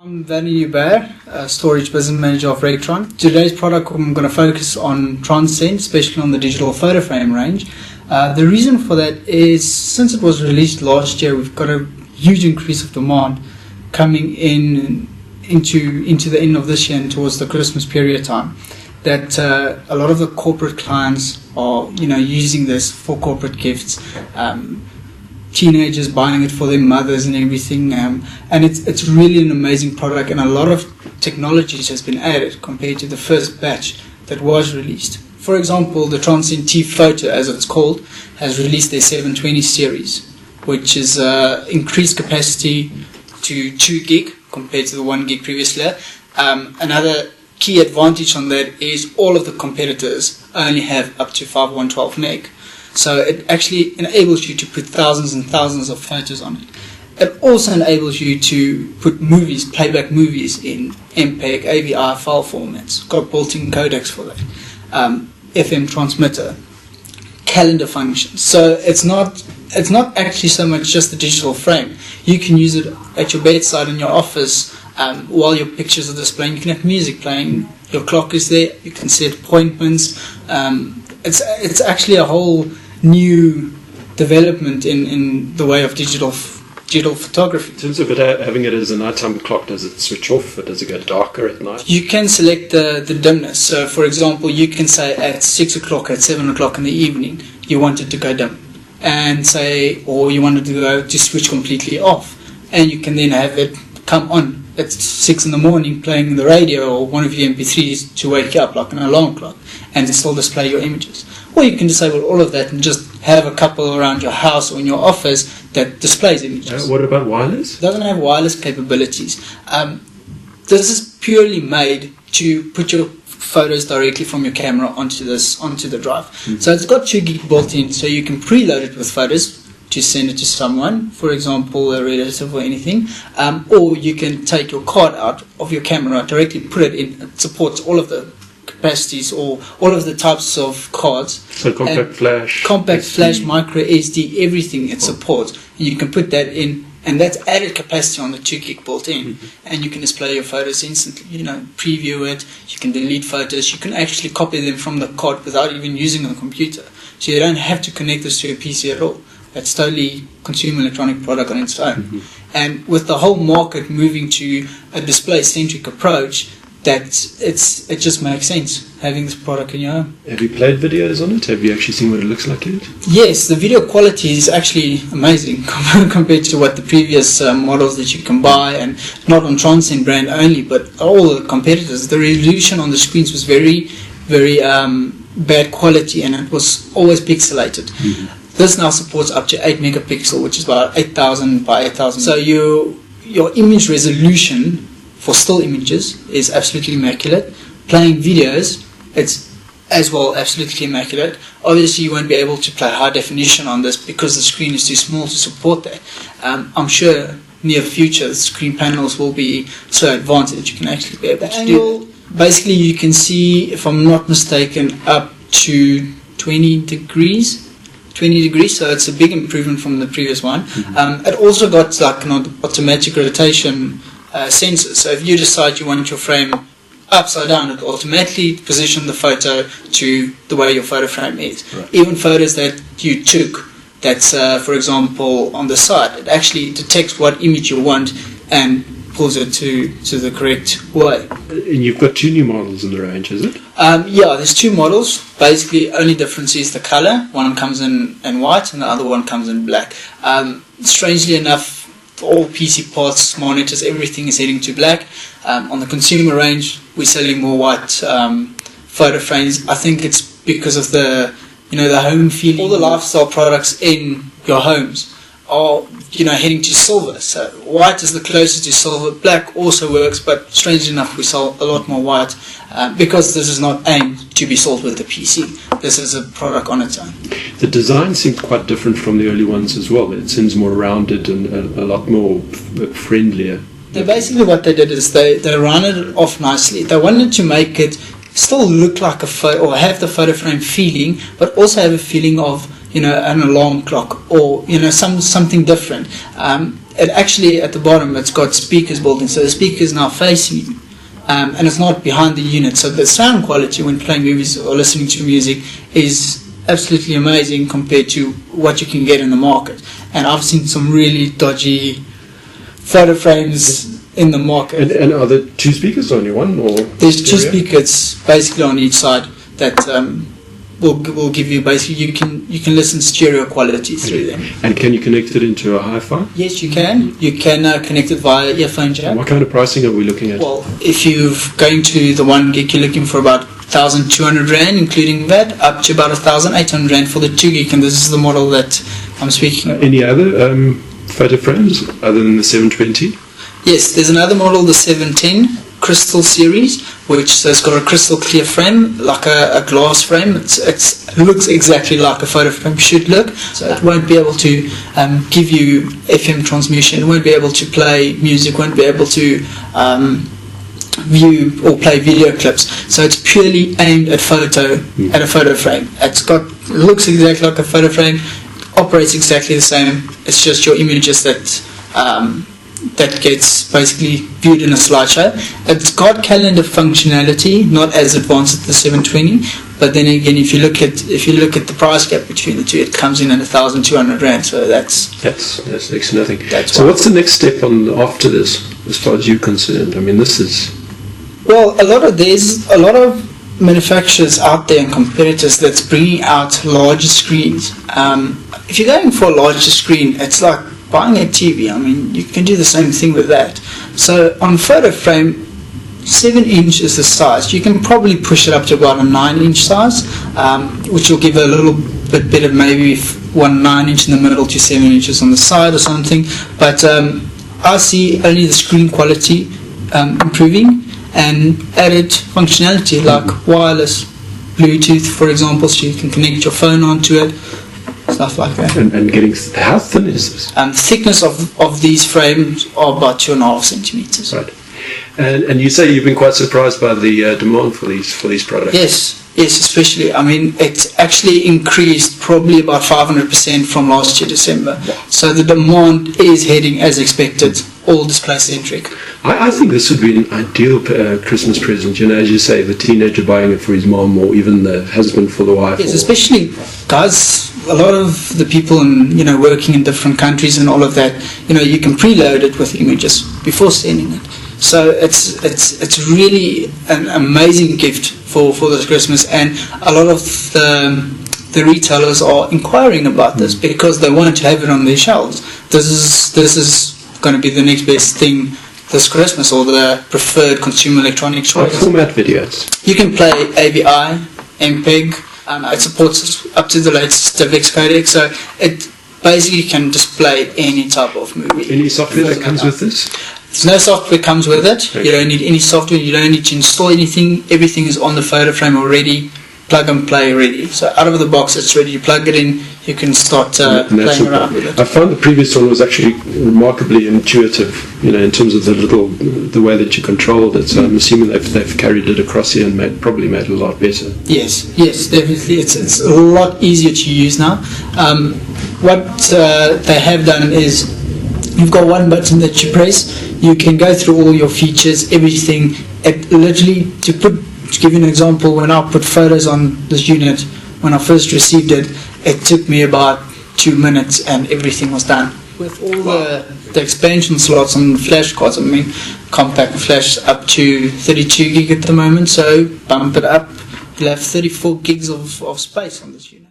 I'm Werner Joubert, Storage Business Manager of Rectron. Today's product I'm going to focus on Transcend, especially on the digital Photoframe range. The reason for that is since it was released last year, we've got a huge increase of demand coming into the end of this year and towards the Christmas period time. That a lot of the corporate clients are using this for corporate gifts. Teenagers buying it for their mothers and everything, and it's really an amazing product, and a lot of technologies has been added compared to the first batch that was released. For example, the Transcend T.photo, as it's called, has released their 720 series, which is increased capacity to 2 gig compared to the 1 gig previously. Another key advantage on that is all of the competitors only have up to 5112 meg. So it actually enables you to put thousands and thousands of photos on it. It also enables you to put movies, playback movies in MPEG, AVI file formats. Got built-in codecs for that. FM transmitter, calendar functions. So it's not actually so much just the digital frame. You can use it at your bedside in your office while your pictures are displaying. You can have music playing. Your clock is there. You can set appointments. It's actually a whole new development in the way of digital photography. In terms of it having it as a nighttime clock, does it switch off or does it go darker at night? You can select the dimness. So for example, you can say at 6 o'clock, at 7 o'clock in the evening, you want it to go dim, and or you want it to switch completely off, and you can then have it come on at 6 in the morning playing the radio or one of your MP3s to wake you up like an alarm clock, and still display your images. Or you can disable all of that and just have a couple around your house or in your office that displays images. What about wireless? It doesn't have wireless capabilities. This is purely made to put your photos directly from your camera onto the drive. Mm-hmm. So it's got 2 gig built in, so you can preload it with photos to send it to someone, for example a relative or anything, or you can take your card out of your camera, directly put it in. It supports all of the capacities or all of the types of cards. So compact flash, micro SD, everything it supports, and you can put that in, and that's added capacity on the 2 gig built in, and you can display your photos instantly. Preview it. You can delete photos. You can actually copy them from the card without even using the computer, so you don't have to connect this to a PC at all. That's totally consumer electronic product on its own. Mm-hmm. And with the whole market moving to a display-centric approach, it just makes sense having this product in your home. Have you played videos on it? Have you actually seen what it looks like in it? Yes, the video quality is actually amazing compared to what the previous models that you can buy, and not on Transcend brand only, but all the competitors. The resolution on the screens was very, very bad quality, and it was always pixelated. Mm-hmm. This now supports up to 8 megapixel, which is about 8,000 by 8,000. So your image resolution for still images is absolutely immaculate. Playing videos, it's as well absolutely immaculate. Obviously, you won't be able to play high definition on this because the screen is too small to support that. I'm sure near future the screen panels will be so advanced that you can actually be able to do that. Basically, you can see, if I'm not mistaken, up to 20 degrees, so it's a big improvement from the previous one. Mm-hmm. It also got like an automatic rotation sensor, so if you decide you want your frame upside down, it will automatically position the photo to the way your photo frame is. Right. Even photos that you took that's for example on the side, it actually detects what image you want and pulls it to the correct way. And you've got 2 new models in the range, is it? Yeah, there's 2 models. Basically, only difference is the color. One comes in white and the other one comes in black. Strangely enough, all PC parts, monitors, everything is heading to black. On the consumer range, we're selling more white photo frames. I think it's because of the home feeling. All the lifestyle products in your homes are heading to silver, so white is the closest to silver. Black also works, but strangely enough we sell a lot more white because this is not aimed to be sold with the PC. This is a product on its own. The design seems quite different from the early ones as well. It seems more rounded and a lot more friendlier. Basically what they did is they rounded it off nicely. They wanted to make it still look like a photo, or have the photo frame feeling, but also have a feeling of an alarm clock, or something different. it actually at the bottom it's got speakers built in, so the speaker is now facing you, and it's not behind the unit. So the sound quality when playing movies or listening to music is absolutely amazing compared to what you can get in the market. And I've seen some really dodgy photo frames in the market. And are there two speakers on your one, or there's two speakers basically on each side that will give you basically you can listen stereo quality through them. And can you connect it into a hi-fi? Yes, you can. You can connect it via earphone jack. And what kind of pricing are we looking at? Well, if you're going to the 1 gig, you're looking for about 1,200 Rand, including that, up to about 1,800 Rand for the 2 gig, and this is the model that I'm speaking of. Any other photo frames other than the 720? Yes, there's another model, the 710 Crystal series, which has got a crystal clear frame, like a glass frame. It looks exactly like a photo frame should look, so it won't be able to give you FM transmission, it won't be able to play music, won't be able to view or play video clips. So it's purely aimed at at a photo frame. It looks exactly like a photo frame, operates exactly the same. It's just your images that gets basically viewed in a slideshow. It's got calendar functionality, not as advanced as the 720, but then again, if you look at the price gap between the two, it comes in at 1,200 Rand. So that's next to nothing. So what's the next step after this, as far as you're concerned? I mean, this is there's a lot of manufacturers out there and competitors that's bringing out larger screens. If you're going for a larger screen, it's like buying a TV. I mean, you can do the same thing with that. So on photo frame, 7 inch is the size. You can probably push it up to about a 9 inch size, which will give a little bit better, maybe 9 inch in the middle to 7 inches on the side or something. But I see only the screen quality improving and added functionality like wireless Bluetooth, for example, so you can connect your phone onto it. Stuff like that. And getting, how thin is this? Thickness of these frames are about 2.5 centimeters. Right. And you say you've been quite surprised by the demand for these products. Yes, especially. I mean, it's actually increased probably about 500% from last year December. So the demand is heading as expected, all display centric. I think this would be an ideal Christmas present. You know, as you say, the teenager buying it for his mom, or even the husband for the wife. Yes, especially guys. A lot of the people working in different countries and all of that, you can preload it with images before sending it. So it's really an amazing gift for this Christmas, and a lot of the retailers are inquiring about this because they want to have it on their shelves. This is going to be the next best thing this Christmas, or the preferred consumer electronic choice. What format videos? You can play AVI, MPEG. It supports up to the latest DivX codec, so it basically can display any type of movie. Any software that comes with this? There's no software comes with it. Okay. You don't need any software. You don't need to install anything. Everything is on the photo frame already. Plug and play ready. So out of the box, it's ready. You plug it in. You can start playing around with it. I found the previous one was actually remarkably intuitive. In terms of the way that you controlled it. So I'm assuming they've carried it across here and probably made it a lot better. Yes, definitely. It's a lot easier to use now. What they have done is you've got one button that you press. You can go through all your features, everything. It literally, to give you an example, when I put photos on this unit, when I first received it, it took me about 2 minutes and everything was done. With all the expansion slots on the flash cards, I mean, compact flash up to 32 gig at the moment, so bump it up, you'll have 34 gigs of space on this unit.